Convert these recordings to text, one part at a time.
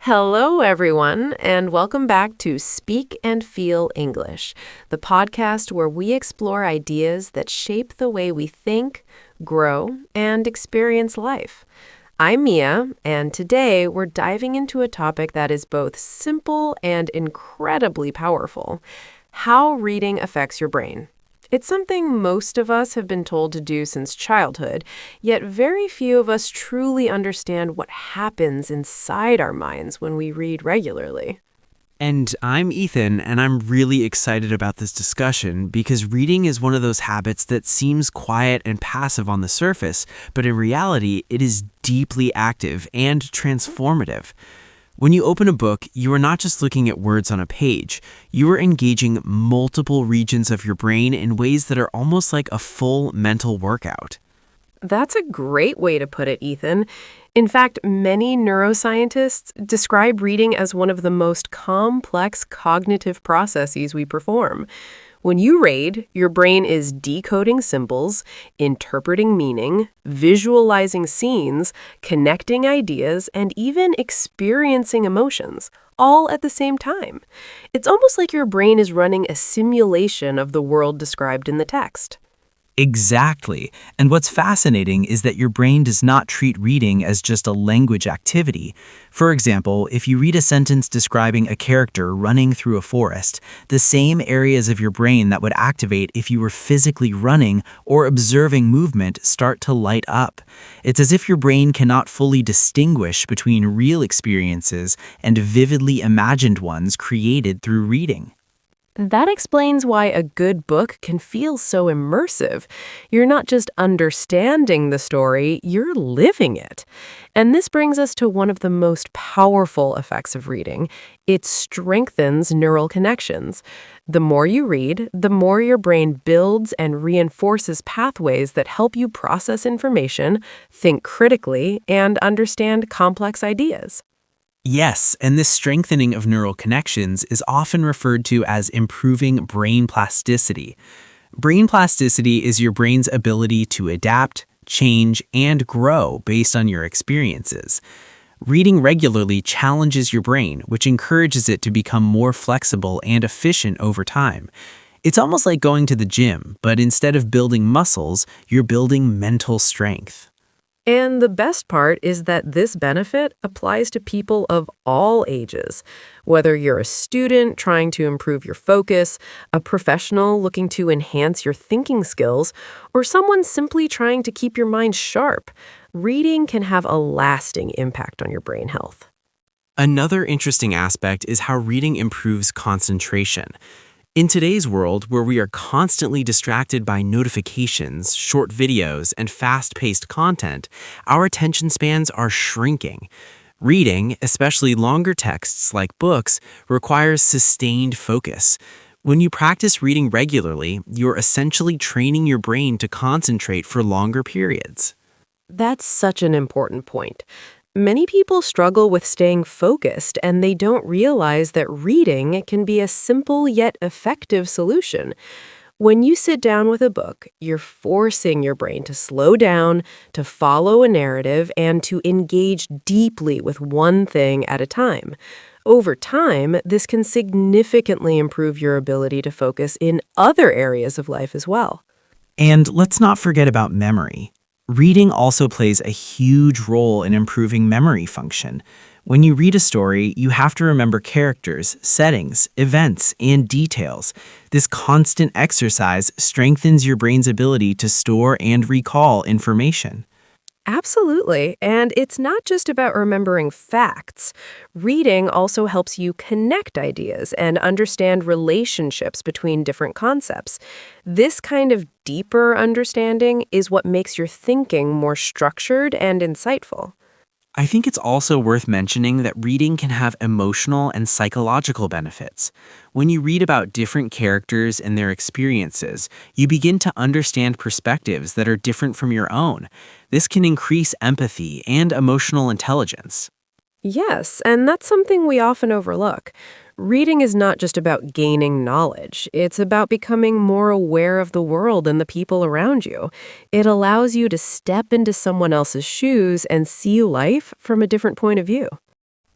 Hello, everyone, and welcome back to Speak and Feel English, the podcast where we explore ideas that shape the way we think, grow, and experience life. I'm Mia, and today we're diving into a topic that is both simple and incredibly powerful: how reading affects your brain. It's something most of us have been told to do since childhood, yet very few of us truly understand what happens inside our minds when we read regularly. And I'm Ethan, and I'm really excited about this discussion because reading is one of those habits that seems quiet and passive on the surface, but in reality, it is deeply active and transformative. When you open a book, you are not just looking at words on a page, you are engaging multiple regions of your brain in ways that are almost like a full mental workout. That's a great way to put it, Ethan. In fact, many neuroscientists describe reading as one of the most complex cognitive processes we perform. When you read, your brain is decoding symbols, interpreting meaning, visualizing scenes, connecting ideas, and even experiencing emotions, all at the same time. It's almost like your brain is running a simulation of the world described in the text. Exactly. And what's fascinating is that your brain does not treat reading as just a language activity. For example, if you read a sentence describing a character running through a forest, the same areas of your brain that would activate if you were physically running or observing movement start to light up. It's as if your brain cannot fully distinguish between real experiences and vividly imagined ones created through reading. That explains why a good book can feel so immersive. You're not just understanding the story, you're living it. And this brings us to one of the most powerful effects of reading. It strengthens neural connections. The more you read, the more your brain builds and reinforces pathways that help you process information, think critically, and understand complex ideas. Yes, and this strengthening of neural connections is often referred to as improving brain plasticity. Brain plasticity is your brain's ability to adapt, change, and grow based on your experiences. Reading regularly challenges your brain, which encourages it to become more flexible and efficient over time. It's almost like going to the gym, but instead of building muscles, you're building mental strength. And the best part is that this benefit applies to people of all ages. Whether you're a student trying to improve your focus, a professional looking to enhance your thinking skills, or someone simply trying to keep your mind sharp, reading can have a lasting impact on your brain health. Another interesting aspect is how reading improves concentration. In today's world, where we are constantly distracted by notifications, short videos, and fast-paced content, our attention spans are shrinking. Reading, especially longer texts like books, requires sustained focus. When you practice reading regularly, you're essentially training your brain to concentrate for longer periods. That's such an important point. Many people struggle with staying focused, and they don't realize that reading can be a simple yet effective solution. When you sit down with a book, you're forcing your brain to slow down, to follow a narrative, and to engage deeply with one thing at a time. Over time, this can significantly improve your ability to focus in other areas of life as well. And let's not forget about memory. Reading also plays a huge role in improving memory function. When you read a story, you have to remember characters, settings, events, and details. This constant exercise strengthens your brain's ability to store and recall information. Absolutely. And it's not just about remembering facts. Reading also helps you connect ideas and understand relationships between different concepts. This kind of deeper understanding is what makes your thinking more structured and insightful. I think it's also worth mentioning that reading can have emotional and psychological benefits. When you read about different characters and their experiences, you begin to understand perspectives that are different from your own. This can increase empathy and emotional intelligence. Yes, and that's something we often overlook. Reading is not just about gaining knowledge, it's about becoming more aware of the world and the people around you. It allows you to step into someone else's shoes and see life from a different point of view.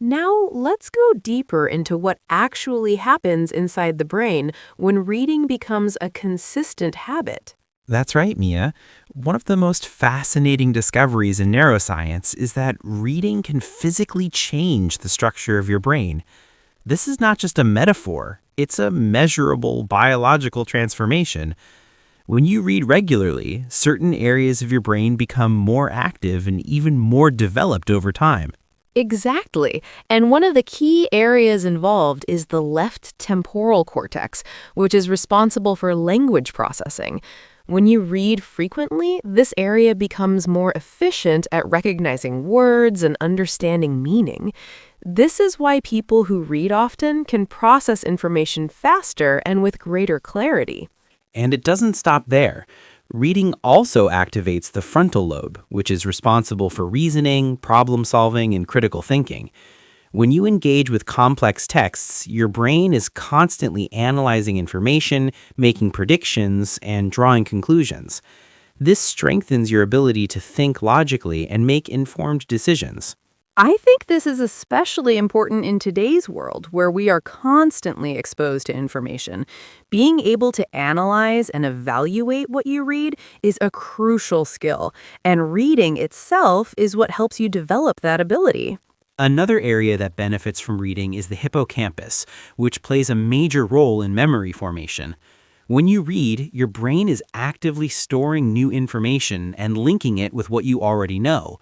Now, let's go deeper into what actually happens inside the brain when reading becomes a consistent habit. That's right, Mia. One of the most fascinating discoveries in neuroscience is that reading can physically change the structure of your brain. This is not just a metaphor, it's a measurable biological transformation. When you read regularly, certain areas of your brain become more active and even more developed over time. Exactly. And one of the key areas involved is the left temporal cortex, which is responsible for language processing. When you read frequently, this area becomes more efficient at recognizing words and understanding meaning. This is why people who read often can process information faster and with greater clarity. And it doesn't stop there. Reading also activates the frontal lobe, which is responsible for reasoning, problem solving, and critical thinking. When you engage with complex texts, your brain is constantly analyzing information, making predictions, and drawing conclusions. This strengthens your ability to think logically and make informed decisions. I think this is especially important in today's world where we are constantly exposed to information. Being able to analyze and evaluate what you read is a crucial skill, and reading itself is what helps you develop that ability. Another area that benefits from reading is the hippocampus, which plays a major role in memory formation. When you read, your brain is actively storing new information and linking it with what you already know.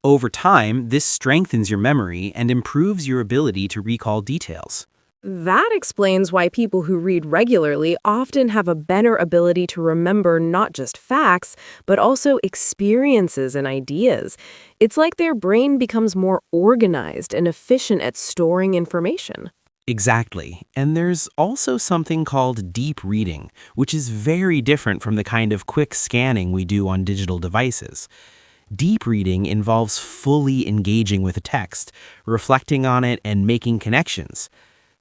Over time, this strengthens your memory and improves your ability to recall details. That explains why people who read regularly often have a better ability to remember not just facts, but also experiences and ideas. It's like their brain becomes more organized and efficient at storing information. Exactly. And there's also something called deep reading, which is very different from the kind of quick scanning we do on digital devices. Deep reading involves fully engaging with a text, reflecting on it, and making connections.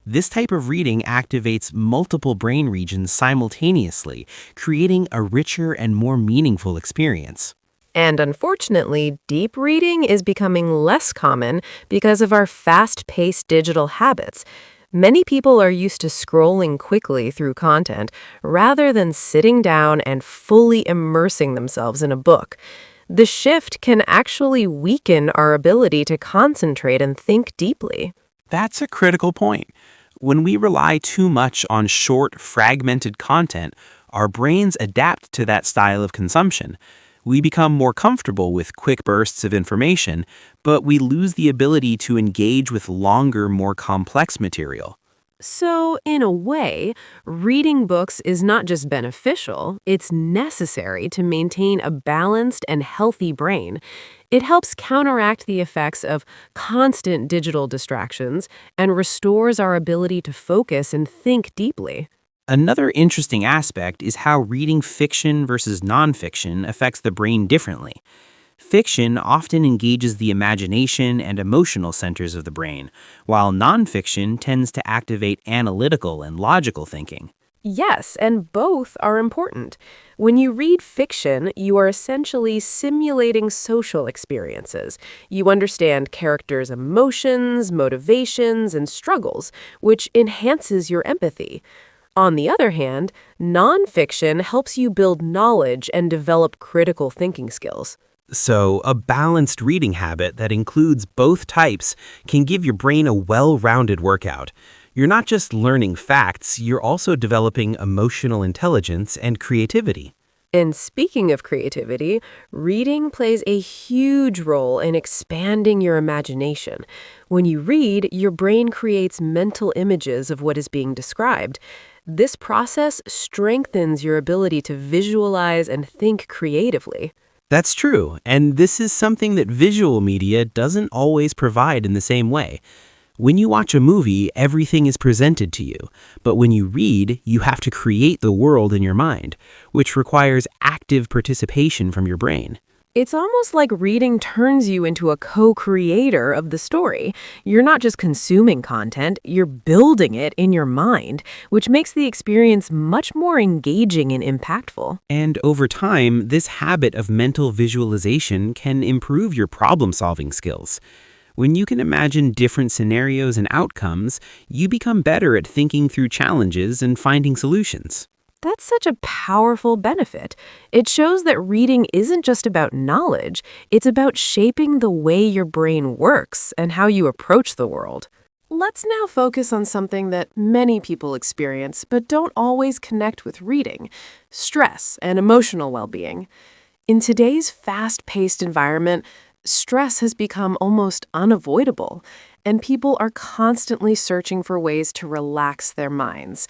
This type of reading activates multiple brain regions simultaneously, creating a richer and more meaningful experience. And unfortunately, deep reading is becoming less common because of our fast-paced digital habits. Many people are used to scrolling quickly through content rather than sitting down and fully immersing themselves in a book. The shift can actually weaken our ability to concentrate and think deeply. That's a critical point. When we rely too much on short, fragmented content, our brains adapt to that style of consumption. We become more comfortable with quick bursts of information, but we lose the ability to engage with longer, more complex material. So, in a way, reading books is not just beneficial, it's necessary to maintain a balanced and healthy brain. It helps counteract the effects of constant digital distractions and restores our ability to focus and think deeply. Another interesting aspect is how reading fiction versus nonfiction affects the brain differently. Fiction often engages the imagination and emotional centers of the brain, while nonfiction tends to activate analytical and logical thinking. Yes, and both are important. When you read fiction, you are essentially simulating social experiences. You understand characters' emotions, motivations, and struggles, which enhances your empathy. On the other hand, nonfiction helps you build knowledge and develop critical thinking skills. So, a balanced reading habit that includes both types can give your brain a well-rounded workout. You're not just learning facts, you're also developing emotional intelligence and creativity. And speaking of creativity, reading plays a huge role in expanding your imagination. When you read, your brain creates mental images of what is being described. This process strengthens your ability to visualize and think creatively. That's true, and this is something that visual media doesn't always provide in the same way. When you watch a movie, everything is presented to you, but when you read, you have to create the world in your mind, which requires active participation from your brain. It's almost like reading turns you into a co-creator of the story. You're not just consuming content, you're building it in your mind, which makes the experience much more engaging and impactful. And over time, this habit of mental visualization can improve your problem-solving skills. When you can imagine different scenarios and outcomes, you become better at thinking through challenges and finding solutions. That's such a powerful benefit. It shows that reading isn't just about knowledge, it's about shaping the way your brain works and how you approach the world. Let's now focus on something that many people experience but don't always connect with reading: stress and emotional well-being. In today's fast-paced environment, stress has become almost unavoidable, and people are constantly searching for ways to relax their minds.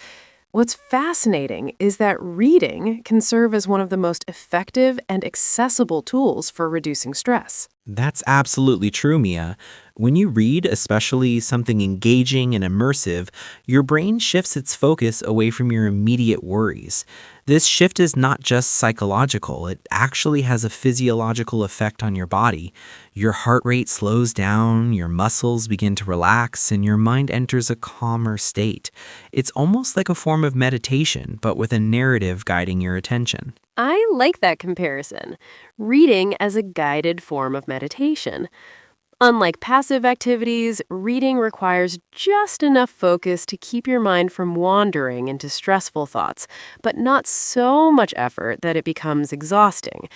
What's fascinating is that reading can serve as one of the most effective and accessible tools for reducing stress. That's absolutely true, Mia. When you read, especially something engaging and immersive, your brain shifts its focus away from your immediate worries. This shift is not just psychological, it actually has a physiological effect on your body. Your heart rate slows down, your muscles begin to relax, and your mind enters a calmer state. It's almost like a form of meditation, but with a narrative guiding your attention. I like that comparison. Reading as a guided form of meditation. Unlike passive activities, reading requires just enough focus to keep your mind from wandering into stressful thoughts, but not so much effort that it becomes exhausting.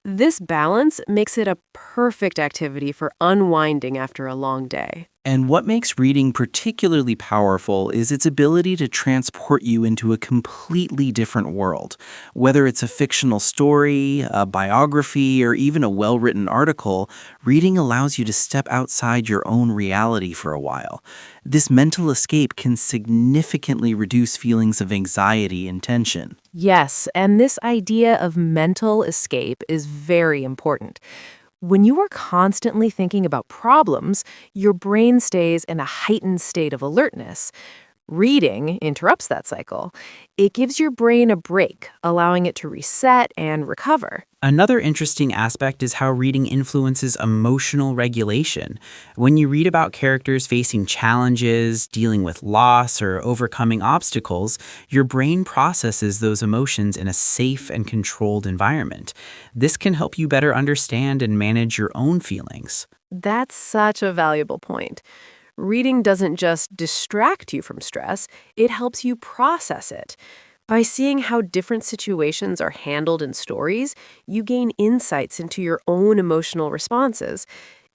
This balance makes it a perfect activity for unwinding after a long day. And what makes reading particularly powerful is its ability to transport you into a completely different world. Whether it's a fictional story, a biography, or even a well-written article, reading allows you to step outside your own reality for a while. This mental escape can significantly reduce feelings of anxiety and tension. Yes, and this idea of mental escape is very important. When you are constantly thinking about problems, your brain stays in a heightened state of alertness. Reading interrupts that cycle. It gives your brain a break, allowing it to reset and recover. Another interesting aspect is how reading influences emotional regulation. When you read about characters facing challenges, dealing with loss, or overcoming obstacles, your brain processes those emotions in a safe and controlled environment. This can help you better understand and manage your own feelings. That's such a valuable point. Reading doesn't just distract you from stress, it helps you process it. By seeing how different situations are handled in stories, you gain insights into your own emotional responses.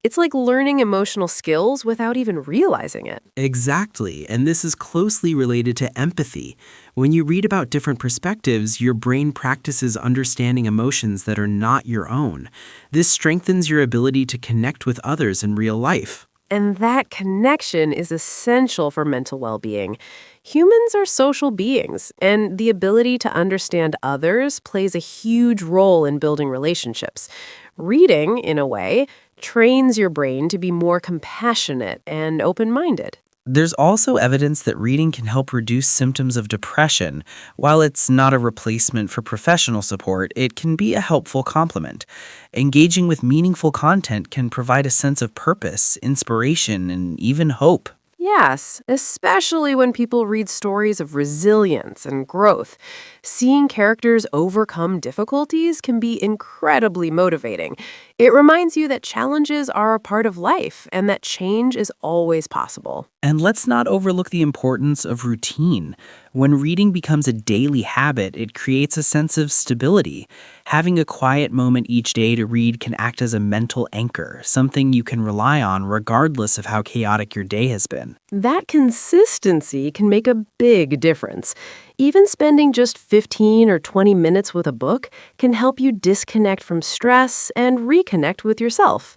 It's like learning emotional skills without even realizing it. Exactly, and this is closely related to empathy. When you read about different perspectives, your brain practices understanding emotions that are not your own. This strengthens your ability to connect with others in real life. And that connection is essential for mental well-being. Humans are social beings, and the ability to understand others plays a huge role in building relationships. Reading, in a way, trains your brain to be more compassionate and open-minded. There's also evidence that reading can help reduce symptoms of depression. While it's not a replacement for professional support, it can be a helpful complement. Engaging with meaningful content can provide a sense of purpose, inspiration, and even hope. Yes, especially when people read stories of resilience and growth. Seeing characters overcome difficulties can be incredibly motivating. It reminds you that challenges are a part of life and that change is always possible. And let's not overlook the importance of routine. When reading becomes a daily habit, it creates a sense of stability. Having a quiet moment each day to read can act as a mental anchor, something you can rely on regardless of how chaotic your day has been. That consistency can make a big difference. Even spending just 15 or 20 minutes with a book can help you disconnect from stress and reconnect with yourself.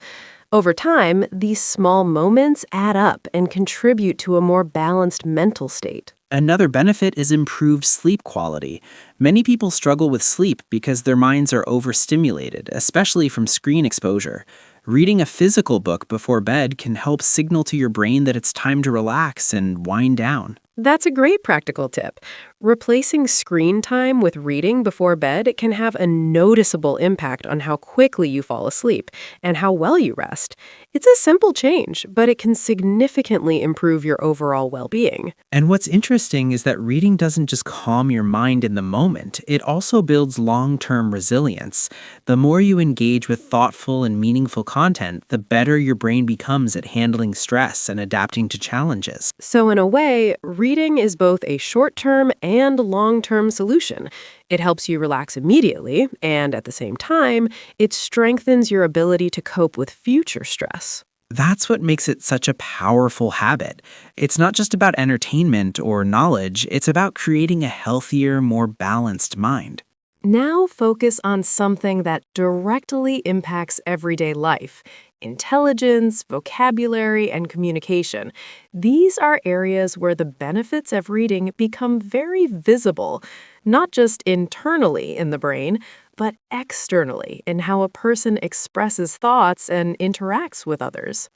Over time, these small moments add up and contribute to a more balanced mental state. Another benefit is improved sleep quality. Many people struggle with sleep because their minds are overstimulated, especially from screen exposure. Reading a physical book before bed can help signal to your brain that it's time to relax and wind down. That's a great practical tip. Replacing screen time with reading before bed can have a noticeable impact on how quickly you fall asleep and how well you rest. It's a simple change, but it can significantly improve your overall well-being. And what's interesting is that reading doesn't just calm your mind in the moment, it also builds long-term resilience. The more you engage with thoughtful and meaningful content, the better your brain becomes at handling stress and adapting to challenges. So, in a way, reading is both a short-term and long-term solution. It helps you relax immediately, and at the same time, it strengthens your ability to cope with future stress. That's what makes it such a powerful habit. It's not just about entertainment or knowledge, it's about creating a healthier, more balanced mind. Now focus on something that directly impacts everyday life: intelligence, vocabulary, and communication. These are areas where the benefits of reading become very visible, not just internally in the brain, but externally in how a person expresses thoughts and interacts with others.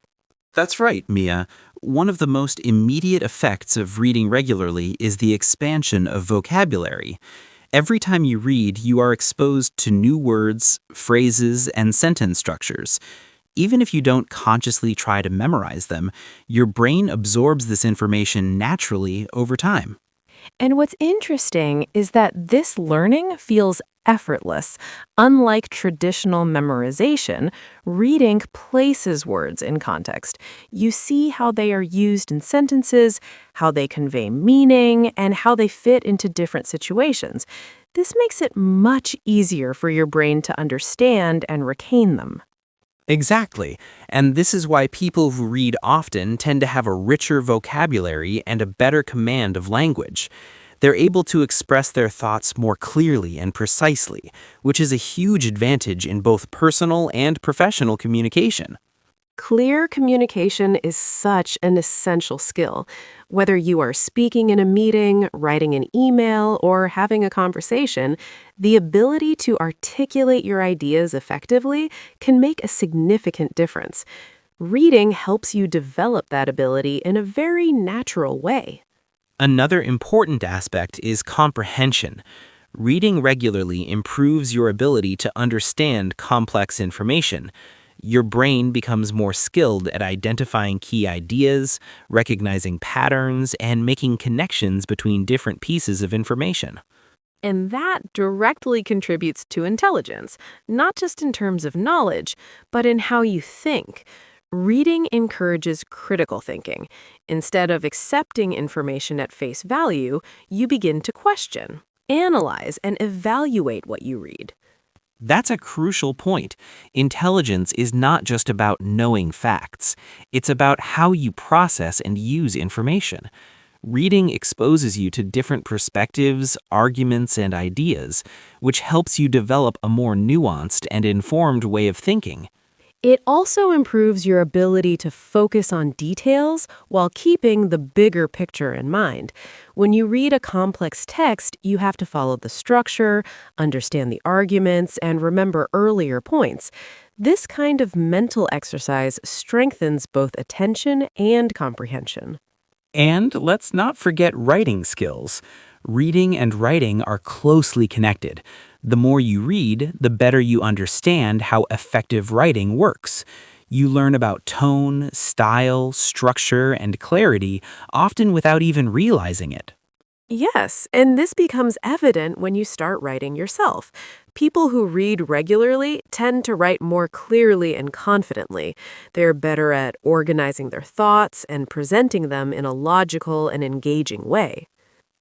That's right, Mia. One of the most immediate effects of reading regularly is the expansion of vocabulary. Every time you read, you are exposed to new words, phrases, and sentence structures. Even if you don't consciously try to memorize them, your brain absorbs this information naturally over time. And what's interesting is that this learning feels effortless. Unlike traditional memorization, reading places words in context. You see how they are used in sentences, how they convey meaning, and how they fit into different situations. This makes it much easier for your brain to understand and retain them. Exactly. And this is why people who read often tend to have a richer vocabulary and a better command of language. They're able to express their thoughts more clearly and precisely, which is a huge advantage in both personal and professional communication. Clear communication is such an essential skill. Whether you are speaking in a meeting, writing an email, or having a conversation, the ability to articulate your ideas effectively can make a significant difference. Reading helps you develop that ability in a very natural way. Another important aspect is comprehension. Reading regularly improves your ability to understand complex information. Your brain becomes more skilled at identifying key ideas, recognizing patterns, and making connections between different pieces of information. And that directly contributes to intelligence, not just in terms of knowledge, but in how you think. Reading encourages critical thinking. Instead of accepting information at face value, you begin to question, analyze, and evaluate what you read. That's a crucial point. Intelligence is not just about knowing facts. It's about how you process and use information. Reading exposes you to different perspectives, arguments, and ideas, which helps you develop a more nuanced and informed way of thinking. It also improves your ability to focus on details while keeping the bigger picture in mind. When you read a complex text, you have to follow the structure, understand the arguments, and remember earlier points. This kind of mental exercise strengthens both attention and comprehension. And let's not forget writing skills. Reading and writing are closely connected. The more you read, the better you understand how effective writing works. You learn about tone, style, structure, and clarity, often without even realizing it. Yes, and this becomes evident when you start writing yourself. People who read regularly tend to write more clearly and confidently. They're better at organizing their thoughts and presenting them in a logical and engaging way.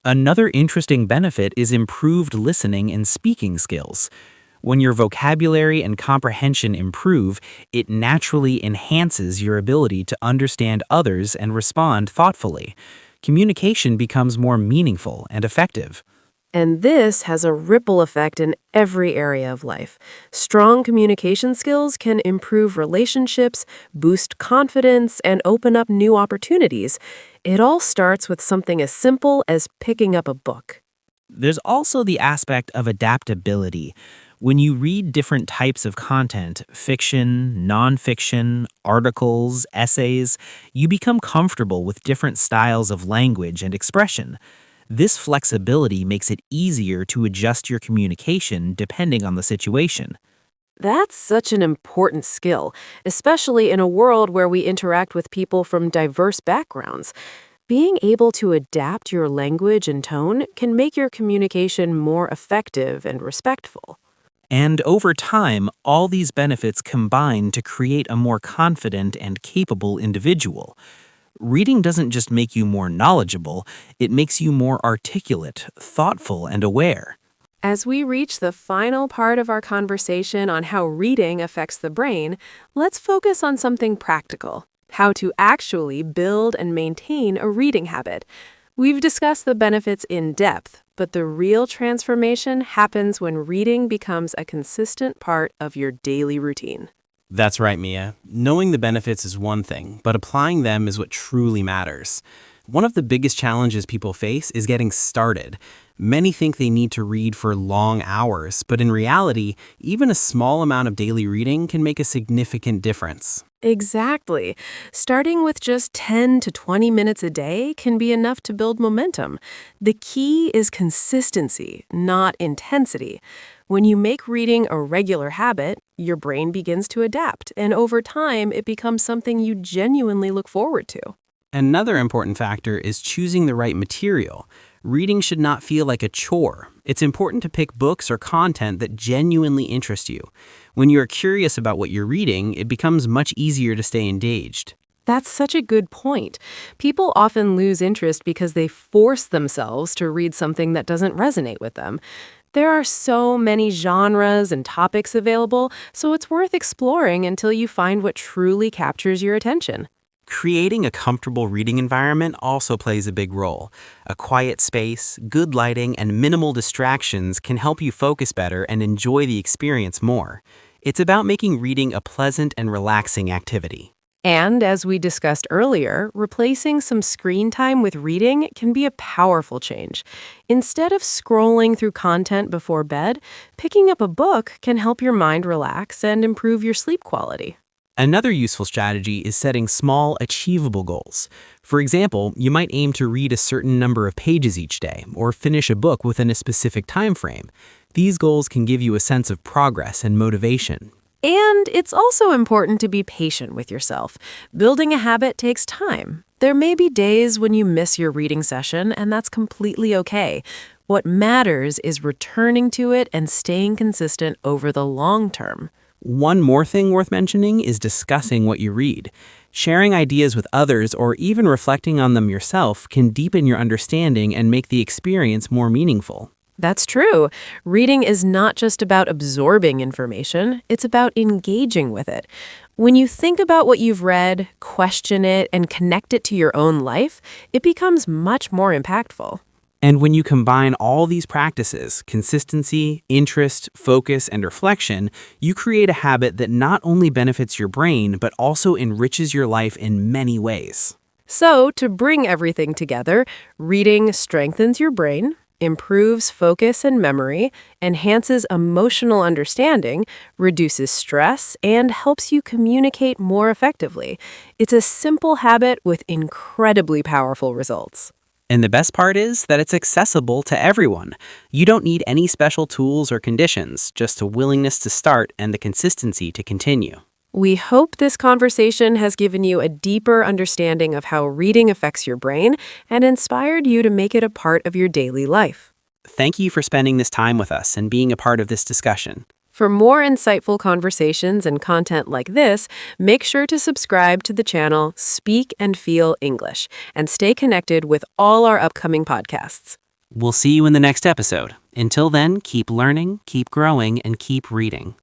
Another interesting benefit is improved listening and speaking skills. When your vocabulary and comprehension improve, it naturally enhances your ability to understand others and respond thoughtfully. Communication becomes more meaningful and effective. And this has a ripple effect in every area of life. Strong communication skills can improve relationships, boost confidence, and open up new opportunities. It all starts with something as simple as picking up a book. There's also the aspect of adaptability. When you read different types of content, fiction, nonfiction, articles, essays, you become comfortable with different styles of language and expression. This flexibility makes it easier to adjust your communication depending on the situation. That's such an important skill, especially in a world where we interact with people from diverse backgrounds. Being able to adapt your language and tone can make your communication more effective and respectful. And over time, all these benefits combine to create a more confident and capable individual. Reading doesn't just make you more knowledgeable, it makes you more articulate, thoughtful, and aware. As we reach the final part of our conversation on how reading affects the brain, let's focus on something practical: how to actually build and maintain a reading habit. We've discussed the benefits in depth, but the real transformation happens when reading becomes a consistent part of your daily routine. That's right, Mia. Knowing the benefits is one thing, but applying them is what truly matters. One of the biggest challenges people face is getting started. Many think they need to read for long hours, but in reality, even a small amount of daily reading can make a significant difference. Exactly. Starting with just 10 to 20 minutes a day can be enough to build momentum. The key is consistency, not intensity. When you make reading a regular habit, your brain begins to adapt, and over time, it becomes something you genuinely look forward to. Another important factor is choosing the right material. Reading should not feel like a chore. It's important to pick books or content that genuinely interest you. When you are curious about what you're reading, it becomes much easier to stay engaged. That's such a good point. People often lose interest because they force themselves to read something that doesn't resonate with them. There are so many genres and topics available, so it's worth exploring until you find what truly captures your attention. Creating a comfortable reading environment also plays a big role. A quiet space, good lighting, and minimal distractions can help you focus better and enjoy the experience more. It's about making reading a pleasant and relaxing activity. And as we discussed earlier, replacing some screen time with reading can be a powerful change. Instead of scrolling through content before bed, picking up a book can help your mind relax and improve your sleep quality. Another useful strategy is setting small, achievable goals. For example, you might aim to read a certain number of pages each day or finish a book within a specific time frame. These goals can give you a sense of progress and motivation. And it's also important to be patient with yourself. Building a habit takes time. There may be days when you miss your reading session, and that's completely okay. What matters is returning to it and staying consistent over the long term. One more thing worth mentioning is discussing what you read. Sharing ideas with others or even reflecting on them yourself can deepen your understanding and make the experience more meaningful. That's true. Reading is not just about absorbing information, it's about engaging with it. When you think about what you've read, question it, and connect it to your own life, it becomes much more impactful. And when you combine all these practices, consistency, interest, focus, and reflection, you create a habit that not only benefits your brain, but also enriches your life in many ways. So, to bring everything together, reading strengthens your brain, improves focus and memory, enhances emotional understanding, reduces stress, and helps you communicate more effectively. It's a simple habit with incredibly powerful results. And the best part is that it's accessible to everyone. You don't need any special tools or conditions, just a willingness to start and the consistency to continue. We hope this conversation has given you a deeper understanding of how reading affects your brain and inspired you to make it a part of your daily life. Thank you for spending this time with us and being a part of this discussion. For more insightful conversations and content like this, make sure to subscribe to the channel Speak and Feel English and stay connected with all our upcoming podcasts. We'll see you in the next episode. Until then, keep learning, keep growing, and keep reading.